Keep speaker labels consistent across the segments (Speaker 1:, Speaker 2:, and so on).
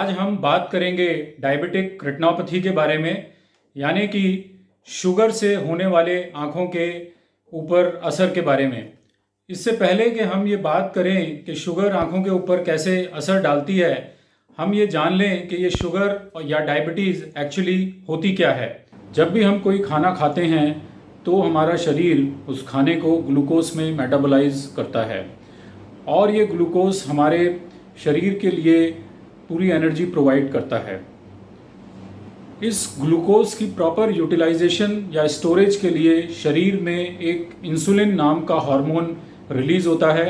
Speaker 1: आज हम बात करेंगे डायबिटिक रेटिनोपैथी के बारे में, यानी कि शुगर से होने वाले आँखों के ऊपर असर के बारे में। इससे पहले कि हम ये बात करें कि शुगर आँखों के ऊपर कैसे असर डालती है, हम ये जान लें कि ये शुगर या डायबिटीज़ एक्चुअली होती क्या है। जब भी हम कोई खाना खाते हैं तो हमारा शरीर उस खाने को ग्लूकोज में मेटाबोलाइज करता है और ये ग्लूकोज हमारे शरीर के लिए पूरी एनर्जी प्रोवाइड करता है। इस ग्लूकोज की प्रॉपर यूटिलाइजेशन या स्टोरेज के लिए शरीर में एक इंसुलिन नाम का हार्मोन रिलीज़ होता है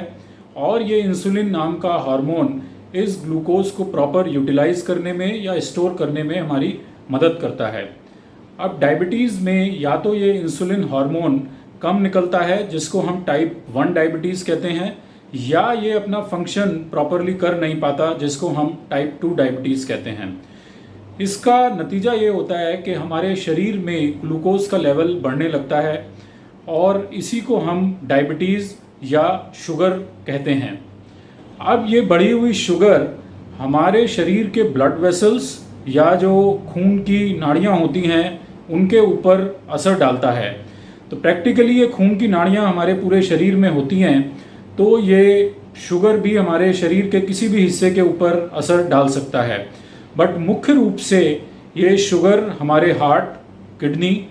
Speaker 1: और ये इंसुलिन नाम का हार्मोन इस ग्लूकोज को प्रॉपर यूटिलाइज करने में या स्टोर करने में हमारी मदद करता है। अब डायबिटीज़ में या तो ये इंसुलिन हार्मोन कम निकलता है जिसको हम टाइप 1 डायबिटीज़ कहते हैं, या ये अपना फंक्शन प्रॉपरली कर नहीं पाता जिसको हम टाइप 2 डायबिटीज़ कहते हैं। इसका नतीजा ये होता है कि हमारे शरीर में ग्लूकोज का लेवल बढ़ने लगता है और इसी को हम डायबिटीज़ या शुगर कहते हैं। अब ये बढ़ी हुई शुगर हमारे शरीर के ब्लड वेसल्स या जो खून की नाड़ियाँ होती हैं उनके ऊपर असर डालता है। तो प्रैक्टिकली ये खून की नाड़ियाँ हमारे पूरे शरीर में होती हैं, तो ये शुगर भी हमारे शरीर के किसी भी हिस्से के ऊपर असर डाल सकता है। बट मुख्य रूप से ये शुगर हमारे हार्ट, किडनी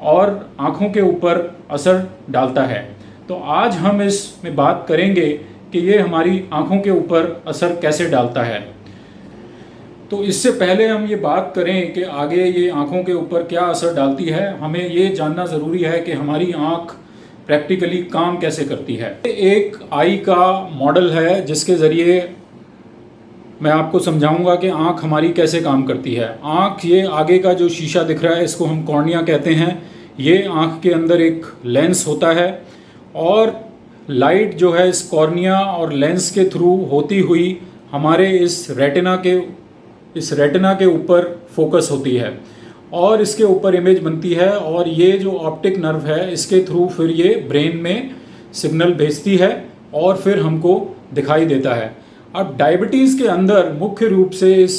Speaker 1: और आँखों के ऊपर असर डालता है। तो आज हम इसमें बात करेंगे कि ये हमारी आँखों के ऊपर असर कैसे डालता है। तो इससे पहले हम ये बात करें कि आगे ये आँखों के ऊपर क्या असर डालती है, हमें ये जानना ज़रूरी है कि हमारी आँख प्रैक्टिकली काम कैसे करती है। एक आई का मॉडल है जिसके ज़रिए मैं आपको समझाऊंगा कि आँख हमारी कैसे काम करती है। आँख, ये आगे का जो शीशा दिख रहा है इसको हम कॉर्निया कहते हैं। ये आँख के अंदर एक लेंस होता है और लाइट जो है इस कॉर्निया और लेंस के थ्रू होती हुई हमारे इस रेटिना के ऊपर फोकस होती है और इसके ऊपर इमेज बनती है और ये जो ऑप्टिक नर्व है इसके थ्रू फिर ये ब्रेन में सिग्नल भेजती है और फिर हमको दिखाई देता है। अब डायबिटीज़ के अंदर मुख्य रूप से इस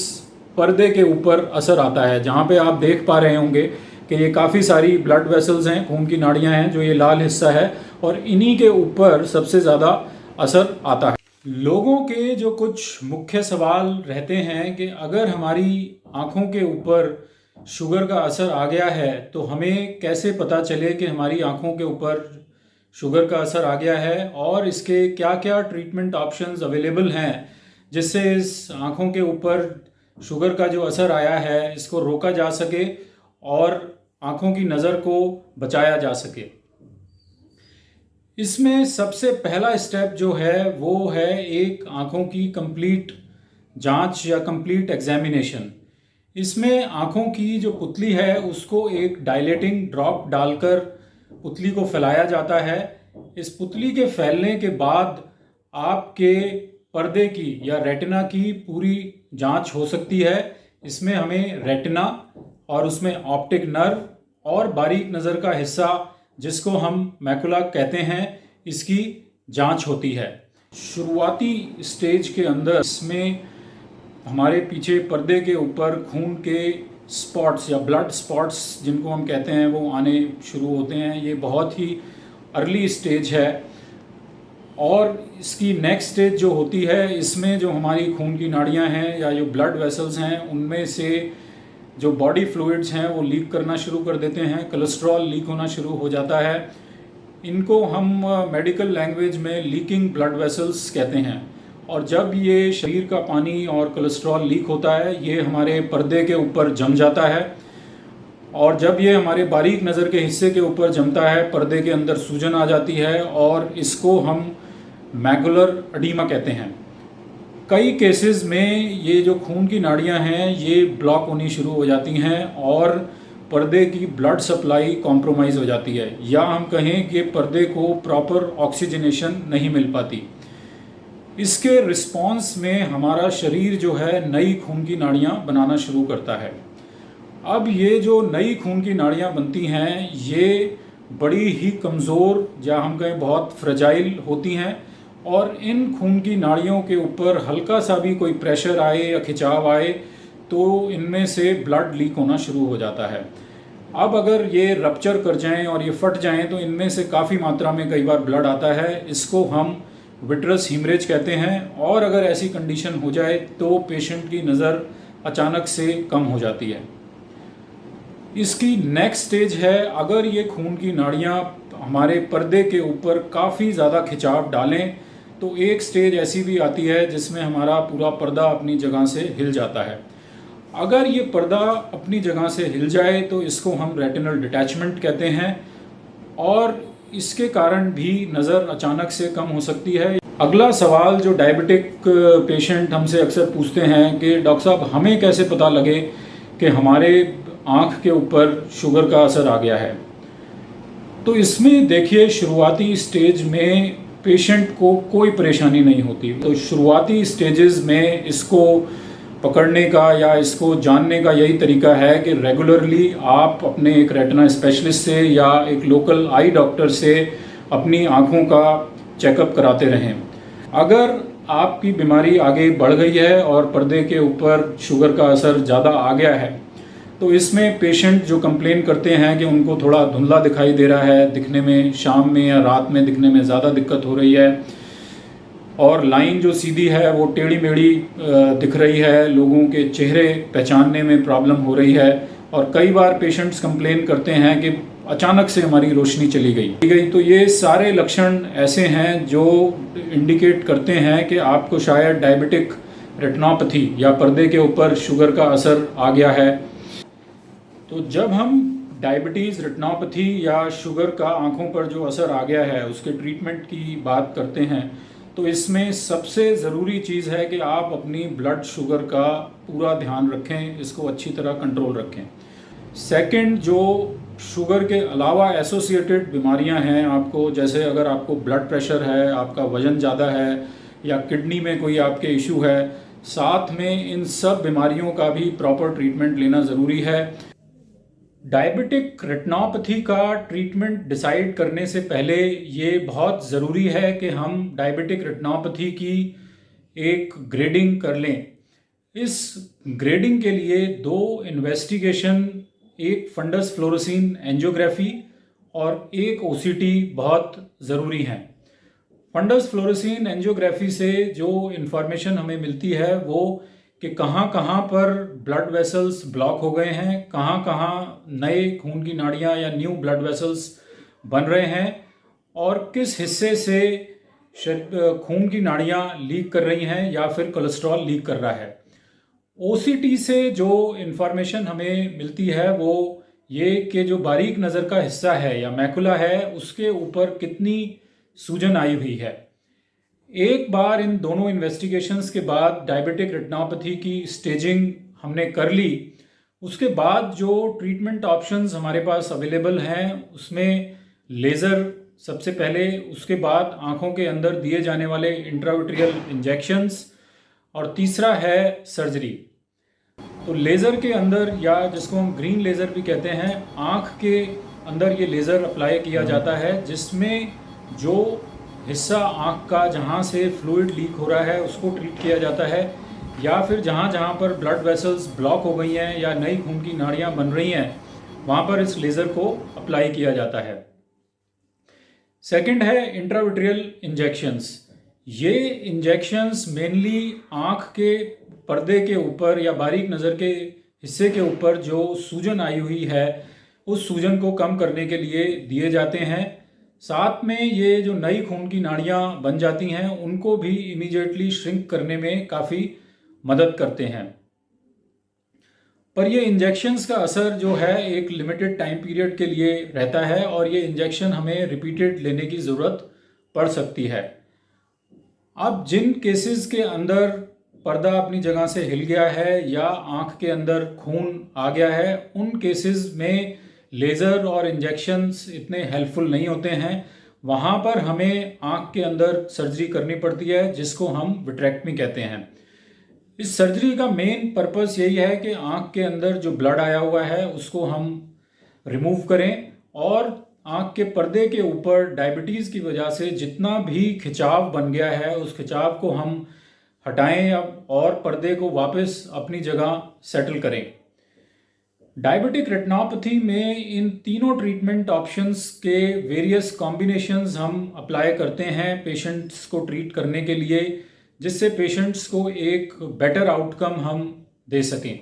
Speaker 1: पर्दे के ऊपर असर आता है, जहाँ पे आप देख पा रहे होंगे कि ये काफ़ी सारी ब्लड वेसल्स हैं, खून की नाड़ियाँ हैं, जो ये लाल हिस्सा है और इन्हीं के ऊपर सबसे ज़्यादा असर आता है। लोगों के जो कुछ मुख्य सवाल रहते हैं कि अगर हमारी आँखों के ऊपर शुगर का असर आ गया है तो हमें कैसे पता चले कि हमारी आँखों के ऊपर शुगर का असर आ गया है और इसके क्या क्या ट्रीटमेंट ऑप्शंस अवेलेबल हैं जिससे इस आँखों के ऊपर शुगर का जो असर आया है इसको रोका जा सके और आँखों की नज़र को बचाया जा सके। इसमें सबसे पहला स्टेप जो है वो है एक आँखों की कंप्लीट जांच या कंप्लीट एग्जामिनेशन। इसमें आँखों की जो पुतली है उसको एक डायलेटिंग ड्रॉप डालकर पुतली को फैलाया जाता है। इस पुतली के फैलने के बाद आपके पर्दे की या रेटिना की पूरी जांच हो सकती है। इसमें हमें रेटिना और उसमें ऑप्टिक नर्व और बारीक नज़र का हिस्सा जिसको हम मैकुला कहते हैं, इसकी जांच होती है। शुरुआती स्टेज के अंदर इसमें हमारे पीछे पर्दे के ऊपर खून के स्पॉट्स या ब्लड स्पॉट्स जिनको हम कहते हैं वो आने शुरू होते हैं। ये बहुत ही अर्ली स्टेज है और इसकी नेक्स्ट स्टेज जो होती है इसमें जो हमारी खून की नाड़ियाँ हैं या जो ब्लड वेसल्स हैं उनमें से जो बॉडी फ्लूइड्स हैं वो लीक करना शुरू कर देते हैं, कोलेस्ट्रॉल लीक होना शुरू हो जाता है। इनको हम मेडिकल लैंग्वेज में लीकिंग ब्लड वेसल्स कहते हैं। और जब ये शरीर का पानी और कोलेस्ट्रॉल लीक होता है ये हमारे पर्दे के ऊपर जम जाता है और जब ये हमारे बारीक नज़र के हिस्से के ऊपर जमता है पर्दे के अंदर सूजन आ जाती है और इसको हम मैकुलर एडीमा कहते हैं। कई केसेस में ये जो खून की नाड़ियाँ हैं ये ब्लॉक होनी शुरू हो जाती हैं और पर्दे की ब्लड सप्लाई कॉम्प्रोमाइज़ हो जाती है, या हम कहें कि पर्दे को प्रॉपर ऑक्सीजनेशन नहीं मिल पाती। इसके रिस्पॉन्स में हमारा शरीर जो है नई खून की नाड़ियाँ बनाना शुरू करता है। अब ये जो नई खून की नाड़ियाँ बनती हैं ये बड़ी ही कमज़ोर या हम कहें बहुत फ्रेजाइल होती हैं और इन खून की नाड़ियों के ऊपर हल्का सा भी कोई प्रेशर आए या खिंचाव आए तो इनमें से ब्लड लीक होना शुरू हो जाता है। अब अगर ये रप्चर कर जाएं और ये फट जाएं तो इनमें से काफ़ी मात्रा में कई बार ब्लड आता है। इसको हम विट्रस हीमरेज कहते हैं। और अगर ऐसी कंडीशन हो जाए तो पेशेंट की नज़र अचानक से कम हो जाती है। इसकी नेक्स्ट स्टेज है, अगर ये खून की नाड़ियाँ हमारे पर्दे के ऊपर काफ़ी ज़्यादा खिंचाव डालें तो एक स्टेज ऐसी भी आती है जिसमें हमारा पूरा पर्दा अपनी जगह से हिल जाता है। अगर ये पर्दा अपनी जगह से हिल जाए तो इसको हम रेटिनल डिटैचमेंट कहते हैं और इसके कारण भी नज़र अचानक से कम हो सकती है। अगला सवाल जो डायबिटिक पेशेंट हमसे अक्सर पूछते हैं कि डॉक्टर साहब हमें कैसे पता लगे कि हमारे आँख के ऊपर शुगर का असर आ गया है। तो इसमें देखिए, शुरुआती स्टेज में पेशेंट को कोई परेशानी नहीं होती। तो शुरुआती स्टेजेस में इसको पकड़ने का या इसको जानने का यही तरीका है कि रेगुलरली आप अपने एक रेटिना स्पेशलिस्ट से या एक लोकल आई डॉक्टर से अपनी आँखों का चेकअप कराते रहें। अगर आपकी बीमारी आगे बढ़ गई है और पर्दे के ऊपर शुगर का असर ज़्यादा आ गया है तो इसमें पेशेंट जो कंप्लेन करते हैं कि उनको थोड़ा धुंधला दिखाई दे रहा है, दिखने में शाम में या रात में दिखने में ज़्यादा दिक्कत हो रही है और लाइन जो सीधी है वो टेढ़ी मेढ़ी दिख रही है, लोगों के चेहरे पहचानने में प्रॉब्लम हो रही है और कई बार पेशेंट्स कंप्लेन करते हैं कि अचानक से हमारी रोशनी चली गई। तो ये सारे लक्षण ऐसे हैं जो इंडिकेट करते हैं कि आपको शायद डायबिटिक रेटिनोपैथी या पर्दे के ऊपर शुगर का असर आ गया है। तो जब हम डायबिटीज़ रेटिनोपैथी या शुगर का आँखों पर जो असर आ गया है उसके ट्रीटमेंट की बात करते हैं तो इसमें सबसे ज़रूरी चीज़ है कि आप अपनी ब्लड शुगर का पूरा ध्यान रखें, इसको अच्छी तरह कंट्रोल रखें। सेकंड, जो शुगर के अलावा एसोसिएटेड बीमारियां हैं आपको, जैसे अगर आपको ब्लड प्रेशर है, आपका वज़न ज़्यादा है या किडनी में कोई आपके इशू है, साथ में इन सब बीमारियों का भी प्रॉपर ट्रीटमेंट लेना ज़रूरी है। डायबिटिक रेटिनोपैथी का ट्रीटमेंट डिसाइड करने से पहले ये बहुत ज़रूरी है कि हम डायबिटिक रेटिनोपैथी की एक ग्रेडिंग कर लें। इस ग्रेडिंग के लिए 2 इन्वेस्टिगेशन, एक फंडस फ्लोरोसिन एंजियोग्राफी और एक ओसीटी बहुत ज़रूरी हैं। फंडस फ्लोरोसिन एंजियोग्राफी से जो इन्फॉर्मेशन हमें मिलती है वो कि कहाँ कहाँ पर ब्लड वेसल्स ब्लॉक हो गए हैं, कहाँ कहाँ नए खून की नाड़ियाँ या न्यू ब्लड वेसल्स बन रहे हैं और किस हिस्से से खून की नाड़ियाँ लीक कर रही हैं या फिर कोलेस्ट्रॉल लीक कर रहा है। ओसीटी से जो इन्फॉर्मेशन हमें मिलती है वो ये कि जो बारीक नज़र का हिस्सा है या मैकुला है उसके ऊपर कितनी सूजन आई हुई है। एक बार इन दोनों इन्वेस्टिगेशंस के बाद डायबिटिक रेटिनोपैथी की स्टेजिंग हमने कर ली, उसके बाद जो ट्रीटमेंट ऑप्शंस हमारे पास अवेलेबल हैं उसमें लेज़र सबसे पहले, उसके बाद आँखों के अंदर दिए जाने वाले इंट्राविट्रियल इंजेक्शंस और तीसरा है सर्जरी। तो लेज़र के अंदर, या जिसको हम ग्रीन लेज़र भी कहते हैं, आँख के अंदर ये लेज़र अप्लाई किया जाता है जिसमें जो हिस्सा आँख का जहाँ से फ्लूइड लीक हो रहा है उसको ट्रीट किया जाता है या फिर जहाँ जहाँ पर ब्लड वेसल्स ब्लॉक हो गई हैं या नई खून की नाड़ियाँ बन रही हैं वहाँ पर इस लेज़र को अप्लाई किया जाता है। सेकंड है इंट्राविट्रियल इंजेक्शंस। ये इंजेक्शंस मेनली आँख के पर्दे के ऊपर या बारीक नज़र के हिस्से के ऊपर जो सूजन आई हुई है उस सूजन को कम करने के लिए दिए जाते हैं। साथ में ये जो नई खून की नाड़ियाँ बन जाती हैं उनको भी इमीडिएटली श्रिंक करने में काफ़ी मदद करते हैं। पर ये इंजेक्शंस का असर जो है एक लिमिटेड टाइम पीरियड के लिए रहता है और ये इंजेक्शन हमें रिपीटेड लेने की ज़रूरत पड़ सकती है। अब जिन केसेस के अंदर पर्दा अपनी जगह से हिल गया है या आँख के अंदर खून आ गया है उन केसेस में लेज़र और इंजेक्शंस इतने हेल्पफुल नहीं होते हैं। वहाँ पर हमें आँख के अंदर सर्जरी करनी पड़ती है जिसको हम विट्रेक्टमी कहते हैं। इस सर्जरी का मेन पर्पस यही है कि आँख के अंदर जो ब्लड आया हुआ है उसको हम रिमूव करें और आँख के पर्दे के ऊपर डायबिटीज़ की वजह से जितना भी खिंचाव बन गया है उस खिंचाव को हम हटाएं और पर्दे को वापस अपनी जगह सेटल करें। डायबिटिक रेटिनोपैथी में इन तीनों ट्रीटमेंट ऑप्शंस के वेरियस कॉम्बिनेशंस हम अप्लाई करते हैं पेशेंट्स को ट्रीट करने के लिए, जिससे पेशेंट्स को एक बेटर आउटकम हम दे सकें।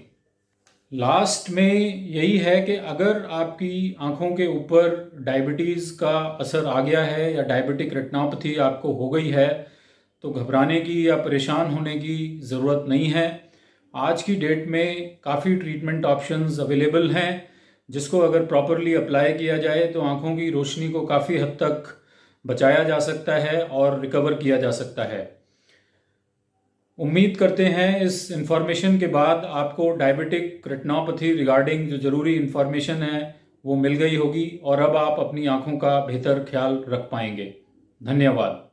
Speaker 1: लास्ट में यही है कि अगर आपकी आँखों के ऊपर डायबिटीज़ का असर आ गया है या डायबिटिक रेटिनोपैथी आपको हो गई है तो घबराने की या परेशान होने की ज़रूरत नहीं है। आज की डेट में काफ़ी ट्रीटमेंट ऑप्शंस अवेलेबल हैं, जिसको अगर प्रॉपरली अप्लाई किया जाए तो आँखों की रोशनी को काफ़ी हद तक बचाया जा सकता है और रिकवर किया जा सकता है। उम्मीद करते हैं इस इन्फॉर्मेशन के बाद आपको डायबिटिक रेटिनोपैथी रिगार्डिंग जो ज़रूरी इन्फॉर्मेशन है वो मिल गई होगी और अब आप अपनी आँखों का बेहतर ख्याल रख पाएंगे। धन्यवाद।